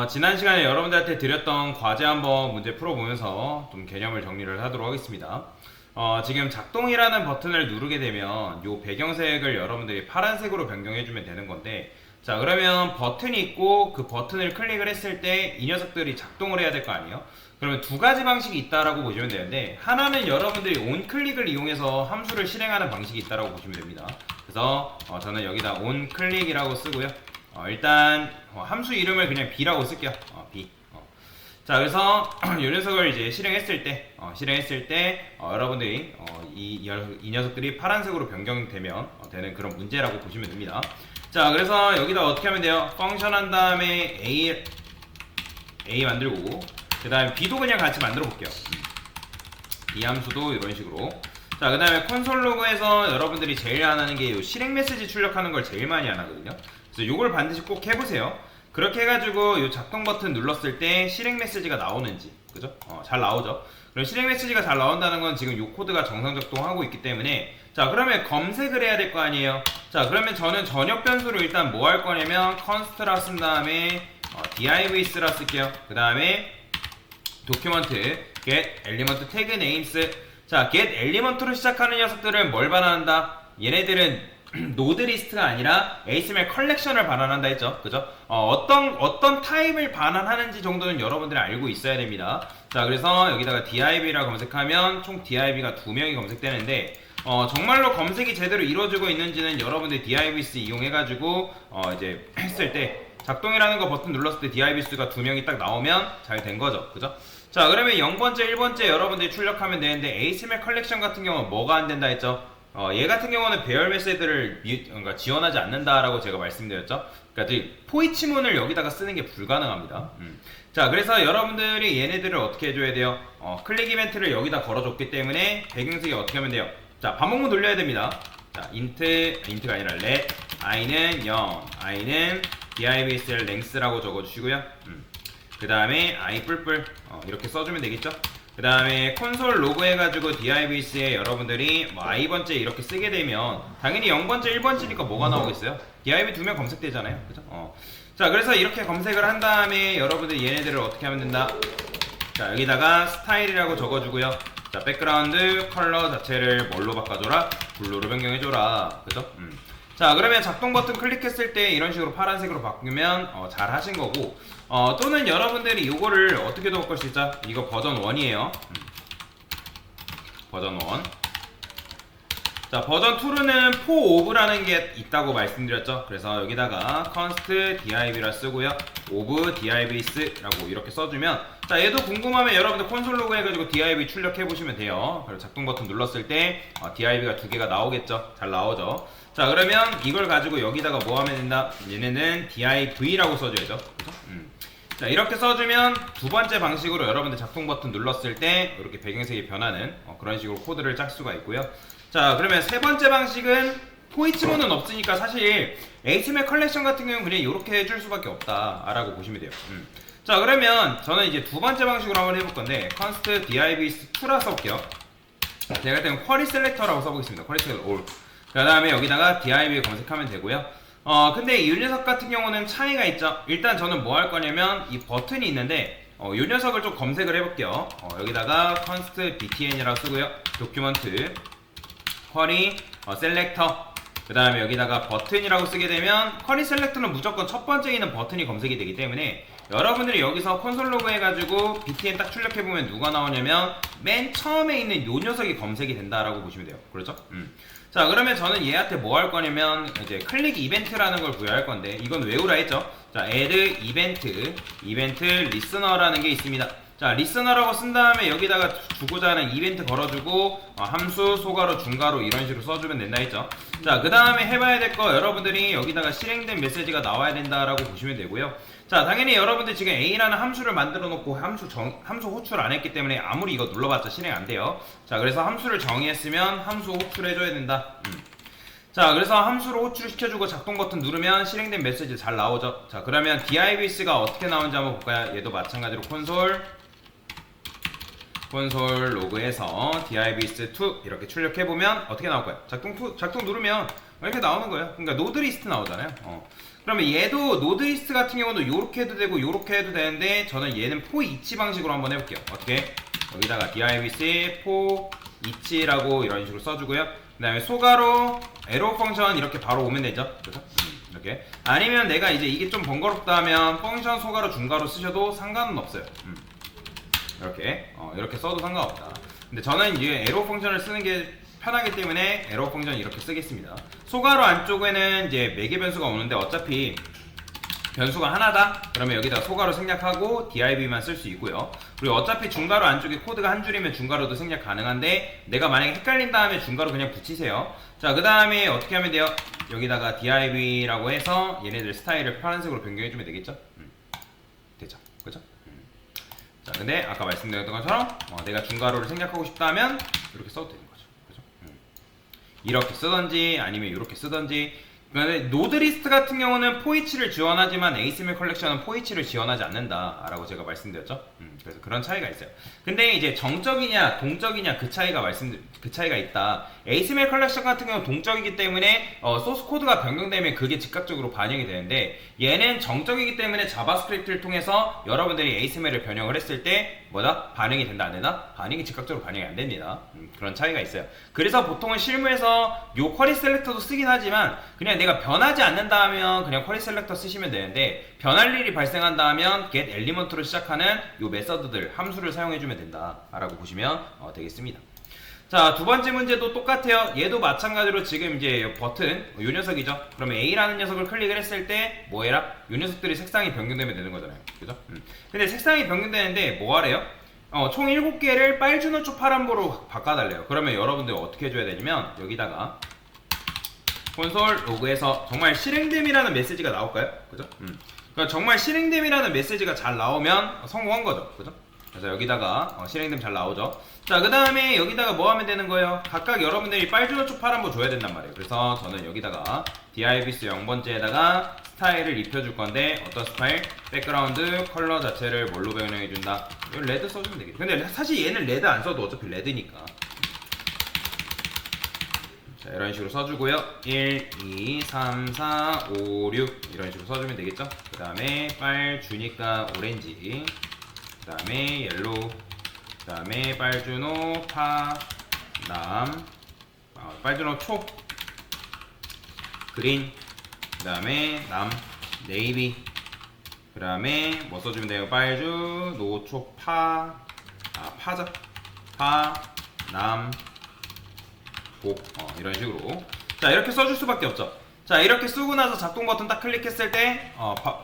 지난 시간에 여러분들한테 드렸던 과제 한번 문제 풀어보면서 좀 개념을 정리를 하도록 하겠습니다. 지금 작동이라는 버튼을 누르게 되면 이 배경색을 여러분들이 파란색으로 변경해주면 되는 건데, 자, 그러면 버튼이 있고 그 버튼을 클릭을 했을 때 이 녀석들이 작동을 해야 될 거 아니에요? 그러면 두 가지 방식이 있다라고 보시면 되는데, 하나는 여러분들이 onClick을 이용해서 함수를 실행하는 방식이 있다라고 보시면 됩니다. 그래서 저는 여기다 onClick이라고 쓰고요. 일단 함수 이름을 그냥 b라고 쓸게요. b. 자, 그래서 이 녀석을 이제 실행했을 때 여러분들이 이 녀석들이 파란색으로 변경되면 되는 그런 문제라고 보시면 됩니다. 자, 그래서 여기다 어떻게 하면 돼요? 펑션 한 다음에 a 만들고 그 다음에 b도 그냥 같이 만들어 볼게요. 이 함수도 이런 식으로. 자, 그 다음에 콘솔 로그에서 여러분들이 제일 안 하는 게 이 실행 메시지 출력하는 걸 제일 많이 안 하거든요. 그래서 이걸 반드시 꼭 해보세요. 그렇게 해가지고 이 작동 버튼 눌렀을 때 실행 메시지가 나오는지, 그죠? 잘 나오죠? 그럼 실행 메시지가 잘 나온다는 건 지금 이 코드가 정상 작동하고 있기 때문에, 자, 그러면 검색을 해야 될 거 아니에요? 자, 그러면 저는 전역 변수로 일단 뭐 할 거냐면 const라 쓴 다음에 divs라 쓸게요. 그 다음에 도큐먼트 get element tag names. 자, get element로 시작하는 녀석들은 뭘 반환한다? 얘네들은 노드 리스트가 아니라 HTML 컬렉션을 반환한다 했죠. 그죠? 어떤 타입을 반환하는지 정도는 여러분들이 알고 있어야 됩니다. 자, 그래서 여기다가 div라 검색하면 총 div가 2명이 검색되는데, 정말로 검색이 제대로 이루어지고 있는지는 여러분들 divs 이용해가지고 이제 했을 때 작동이라는 거 버튼 눌렀을 때 divs가 2명이 딱 나오면 잘 된 거죠. 그죠? 자, 그러면 0번째, 1번째 여러분들이 출력하면 되는데, HTML 컬렉션 같은 경우는 뭐가 안 된다 했죠? 얘 같은 경우는 배열 메시지를 그러니까 지원하지 않는다라고 제가 말씀드렸죠. 그러니까 포이치문을 여기다가 쓰는 게 불가능합니다. 자, 그래서 여러분들이 얘네들을 어떻게 해줘야 돼요? 클릭 이벤트를 여기다 걸어줬기 때문에 배경색이 어떻게 하면 돼요? 자, 반복문 돌려야 됩니다. 자, int가 아니라 let i는 0, i는 divsl length라고 적어주시고요. 그 다음에 i 뿔뿔 이렇게 써주면 되겠죠. 그 다음에 콘솔 로그 해가지고 divs에 여러분들이 뭐 i번째 이렇게 쓰게 되면 당연히 0번째 1번째니까 뭐가 나오겠어요? div 2명 검색되잖아요. 그죠? 자, 그래서 이렇게 검색을 한 다음에 여러분들이 얘네들을 어떻게 하면 된다? 자, 여기다가 스타일이라고 적어주고요. 자, 백그라운드 컬러 자체를 뭘로 바꿔줘라? 블루로 변경해줘라. 그죠? 자, 그러면 작동 버튼 클릭했을 때 이런 식으로 파란색으로 바꾸면 잘 하신 거고, 또는 여러분들이 이거를 어떻게도 바꿀 수 있죠? 이거 버전 1이에요. 버전 1. 자, 버전 2는 for of라는 게 있다고 말씀드렸죠. 그래서 여기다가 const div라 쓰고요. of divs라고 이렇게 써주면, 자, 얘도 궁금하면 여러분들 콘솔 로그 해가지고 div 출력해 보시면 돼요. 그리고 작동 버튼 눌렀을 때 div가 2개가 나오겠죠. 잘 나오죠. 자, 그러면 이걸 가지고 여기다가 뭐 하면 된다? 얘네는 div라고 써줘야죠. 그죠? 자, 이렇게 써주면 두 번째 방식으로 여러분들 작동 버튼 눌렀을 때 이렇게 배경색이 변하는 그런 식으로 코드를 짤 수가 있고요. 자, 그러면 세 번째 방식은 포이치문은 없으니까 사실 HTML 컬렉션 같은 경우는 그냥 이렇게 해줄 수밖에 없다라고 보시면 돼요. 자, 그러면 저는 이제 두 번째 방식으로 한번 해볼 건데 const divs2라 써볼게요. 제가 일단 query selector라고 써보겠습니다. query selector all. 그 다음에 여기다가 div 검색하면 되고요. 근데 이 녀석 같은 경우는 차이가 있죠. 일단 저는 뭐 할 거냐면 이 버튼이 있는데 이 녀석을 좀 검색을 해볼게요. 여기다가 const btn이라고 쓰고요. 도큐먼트 query selector. 그 다음에 여기다가 버튼이라고 쓰게 되면 쿼리 셀렉터는 무조건 첫 번째에 있는 버튼이 검색이 되기 때문에 여러분들이 여기서 콘솔 로그 해가지고 btn 딱 출력해보면 누가 나오냐면 맨 처음에 있는 요 녀석이 검색이 된다라고 보시면 돼요. 그렇죠? 자, 그러면 저는 얘한테 뭐 할 거냐면 이제 클릭 이벤트라는 걸 부여할 건데 이건 외우라 했죠. 자, add 이벤트 리스너라는 게 있습니다. 자, 리스너라고 쓴 다음에 여기다가 주고자 하는 이벤트 걸어주고 함수, 소가로, 중가로 이런 식으로 써주면 된다 했죠. 자, 그 다음에 해봐야 될 거 여러분들이 여기다가 실행된 메시지가 나와야 된다라고 보시면 되고요. 자, 당연히 여러분들 지금 a라는 함수를 만들어 놓고 함수 호출 안 했기 때문에 아무리 이거 눌러봤자 실행 안 돼요. 자, 그래서 함수를 정의했으면 함수 호출해줘야 된다. 자, 그래서 함수로 호출시켜주고 작동 버튼 누르면 실행된 메시지 잘 나오죠. 자, 그러면 divs가 어떻게 나오는지 한번 볼까요? 얘도 마찬가지로 콘솔 로그에서 divs2 이렇게 출력해보면 어떻게 나올까요? 작동 누르면 이렇게 나오는 거예요. 그러니까 노드 리스트 나오잖아요. 그러면 얘도 노드이스트 같은 경우도 요렇게 해도 되고 요렇게 해도 되는데 저는 얘는 포 이치 방식으로 한번 해볼게요. 어떻게? 여기다가 divc 포 이치라고 이런 식으로 써주고요. 그 다음에 소가로 에로 펑션 이렇게 바로 오면 되죠. 그래서 이렇게. 아니면 내가 이제 이게 좀 번거롭다 하면 펑션 소가로 중가로 쓰셔도 상관은 없어요. 이렇게 이렇게 써도 상관없다. 근데 저는 이제 에로 펑션을 쓰는 게 편하기 때문에 에러 펑션 이렇게 쓰겠습니다. 소가로 안쪽에는 이제 매개 변수가 오는데 어차피 변수가 하나다? 그러면 여기다 소가로 생략하고 div만 쓸 수 있고요. 그리고 어차피 중가로 안쪽에 코드가 한 줄이면 중가로도 생략 가능한데 내가 만약에 헷갈린 다음에 중가로 그냥 붙이세요. 자, 그 다음에 어떻게 하면 돼요? 여기다가 div라고 해서 얘네들 스타일을 파란색으로 변경해주면 되겠죠? 되죠? 그죠? 자, 근데 아까 말씀드렸던 것처럼 내가 중가로를 생략하고 싶다면 이렇게 써도 되는 거죠. 그죠? 이렇게 쓰던지 아니면 이렇게 쓰던지. 그런데 노드리스트 같은 경우는 포이치를 지원하지만 ASML 컬렉션은 포이치를 지원하지 않는다라고 제가 말씀드렸죠. 그래서 그런 차이가 있어요. 근데 이제 정적이냐 동적이냐 그 차이가 있다. ASML 컬렉션 같은 경우는 동적이기 때문에 소스 코드가 변경되면 그게 즉각적으로 반영이 되는데 얘는 정적이기 때문에 자바스크립트를 통해서 여러분들이 ASML을 변형을 했을 때 뭐다? 반영이 된다 안 된다? 반영이 즉각적으로 반영이 안 됩니다. 그런 차이가 있어요. 그래서 보통은 실무에서 요 쿼리 셀렉터도 쓰긴 하지만 그냥 내가 변하지 않는다 하면 그냥 쿼리 셀렉터 쓰시면 되는데 변할 일이 발생한다 하면 get element로 시작하는 요 메서드들 함수를 사용해주면 된다 라고 보시면 되겠습니다. 자, 두 번째 문제도 똑같아요. 얘도 마찬가지로 지금 이제 버튼 요 녀석이죠. 그러면 A라는 녀석을 클릭을 했을 때 뭐해라? 요 녀석들이 색상이 변경되면 되는 거잖아요. 그죠? 근데 색상이 변경되는데 뭐 하래요? 총 7개를 빨주노초 파란보로 바꿔달래요. 그러면 여러분들 어떻게 해줘야 되냐면 여기다가 콘솔 로그에서 정말 실행됨이라는 메시지가 나올까요? 그죠? 그러니까 정말 실행됨이라는 메시지가 잘 나오면 성공한 거죠. 그죠? 그래서 여기다가 실행됨 잘 나오죠. 자, 그 다음에 여기다가 뭐 하면 되는 거예요? 각각 여러분들이 빨주노초 파란보 줘야 된단 말이에요. 그래서 저는 여기다가 divs 0번째에다가 스타일을 입혀줄 건데 어떤 스타일? 백그라운드 컬러 자체를 뭘로 변형해준다? 이거 레드 써주면 되겠죠. 근데 사실 얘는 레드 안 써도 어차피 레드니까. 자, 이런 식으로 써주고요. 1, 2, 3, 4, 5, 6 이런 식으로 써주면 되겠죠. 그 다음에 빨주니까 오렌지, 그 다음에 옐로우, 그 다음에 빨주노 파남, 빨주노 초 그린, 그 다음에 남 네이비, 그 다음에 뭐 써주면 돼요? 빨주 노초 파죠. 파남 복 이런 식으로. 자, 이렇게 써줄 수밖에 없죠. 자, 이렇게 쓰고 나서 작동 버튼 딱 클릭했을 때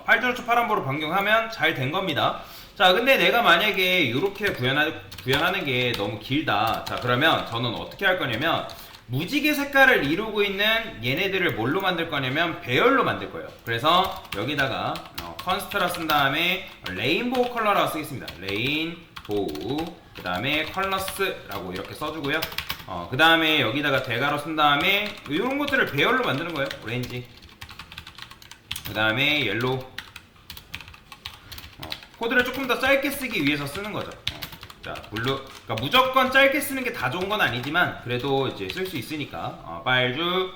빨주노초 파란보로 변경하면 잘 된 겁니다. 자, 근데 내가 만약에 이렇게 구현하는 게 너무 길다. 자, 그러면 저는 어떻게 할 거냐면 무지개 색깔을 이루고 있는 얘네들을 뭘로 만들 거냐면 배열로 만들 거예요. 그래서 여기다가 컨스트라 쓴 다음에 레인보우 컬러라고 쓰겠습니다. 레인보우, 그 다음에 컬러스라고 이렇게 써주고요. 그 다음에 여기다가 대괄호 쓴 다음에 이런 것들을 배열로 만드는 거예요. 오렌지, 그 다음에 옐로우. 코드를 조금 더 짧게 쓰기 위해서 쓰는 거죠. 자, 블루. 그러니까 무조건 짧게 쓰는 게 다 좋은 건 아니지만 그래도 이제 쓸 수 있으니까. 빨주,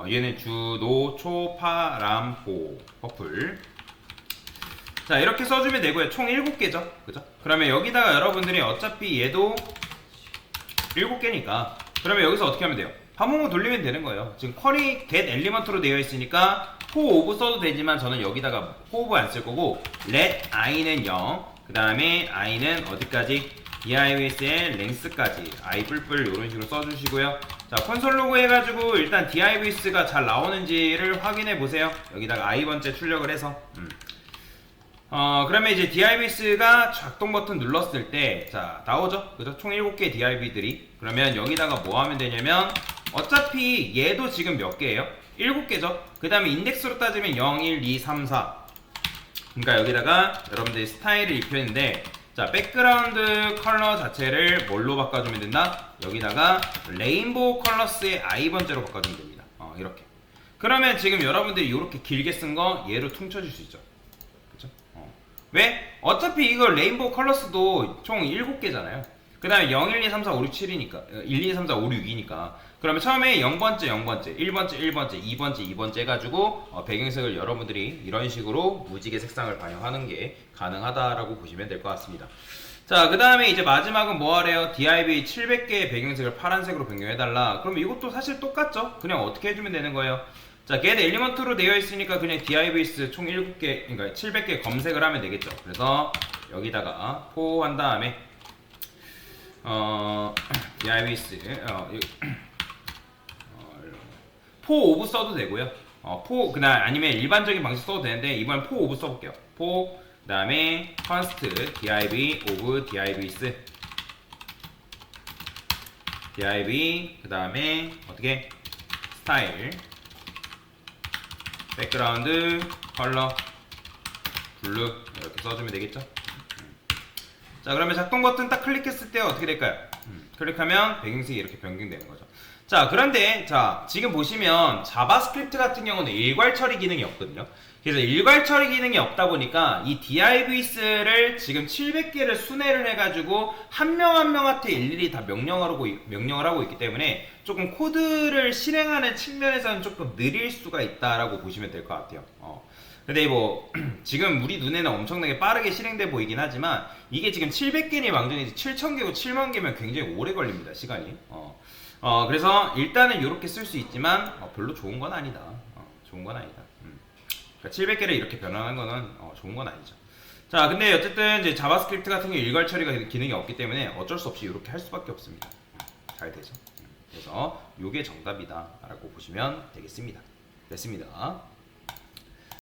얘는 주, 노, 초, 파, 람, 보, 퍼플. 자, 이렇게 써주면 되고요. 총 7개죠. 그죠? 그러면 여기다가 여러분들이 어차피 얘도 7개니까 그러면 여기서 어떻게 하면 돼요? 반복만 돌리면 되는 거예요. 지금 쿼리 get element로 되어 있으니까 for of 써도 되지만 저는 여기다가 for of 안 쓸 거고 let i는 0, 그 다음에 i는 어디까지? divs의 length까지 i 뿔뿔 이런 식으로 써주시고요. 자, 콘솔 로그 해가지고 일단 divs가 잘 나오는지를 확인해 보세요. 여기다가 i번째 출력을 해서 그러면 이제 divs가 작동 버튼 눌렀을 때, 자, 나오죠? 그죠? 총 7개의 div들이. 그러면 여기다가 뭐 하면 되냐면, 어차피 얘도 지금 몇 개예요? 7개죠? 그 다음에 인덱스로 따지면 0, 1, 2, 3, 4. 그러니까 여기다가 여러분들이 스타일을 입혔는데, 자, 백그라운드 컬러 자체를 뭘로 바꿔주면 된다? 여기다가 레인보우 컬러스의 i번째로 바꿔주면 됩니다. 이렇게. 그러면 지금 여러분들이 이렇게 길게 쓴 거 얘로 퉁쳐줄 수 있죠. 왜? 어차피 이거 레인보우 컬러스도 총 7개잖아요. 그 다음에 0, 1, 2, 3, 4, 5, 6, 7이니까 1, 2, 3, 4, 5, 6이니까 그러면 처음에 0번째, 0번째, 1번째, 1번째, 2번째, 2번째 해가지고 배경색을 여러분들이 이런 식으로 무지개 색상을 반영하는 게 가능하다라고 보시면 될 것 같습니다. 자, 그 다음에 이제 마지막은 뭐 하래요? div 700개의 배경색을 파란색으로 변경해달라. 그럼 이것도 사실 똑같죠? 그냥 어떻게 해주면 되는 거예요? 자, get element로 되어 있으니까 그냥 divs 총 7개, 그러니까 700개 검색을 하면 되겠죠. 그래서 여기다가 포 한 다음에 divs 포 오브 써도 되고요. 포 그냥 아니면 일반적인 방식 써도 되는데 이번엔 포 오브 써볼게요. 포 그다음에 const div of divs div 그다음에 어떻게 스타일 백그라운드 컬러 블루 이렇게 써주면 되겠죠. 자, 그러면 작동 버튼 딱 클릭했을 때 어떻게 될까요? 클릭하면 배경색이 이렇게 변경되는 거죠. 자, 그런데 자 지금 보시면 자바스크립트 같은 경우는 일괄 처리 기능이 없거든요. 그래서 일괄 처리 기능이 없다 보니까 이 divs를 지금 700개를 순회를 해가지고 한 명 한 명한테 일일이 다 명령을 하고 있기 때문에 조금 코드를 실행하는 측면에서는 조금 느릴 수가 있다라고 보시면 될 것 같아요. 근데 뭐 지금 우리 눈에는 엄청나게 빠르게 실행돼 보이긴 하지만 이게 지금 700개니 망정이지 7000개고 7만 개면 굉장히 오래 걸립니다, 시간이. 그래서 일단은 이렇게 쓸 수 있지만 별로 좋은 건 아니다. 좋은 건 아니다. 그러니까 700개를 이렇게 변환한 거는 좋은 건 아니죠. 자, 근데 어쨌든 이제 자바스크립트 같은 게 일괄 처리가 기능이 없기 때문에 어쩔 수 없이 이렇게 할 수밖에 없습니다. 잘 되죠. 그래서 이게 정답이다라고 보시면 되겠습니다. 됐습니다.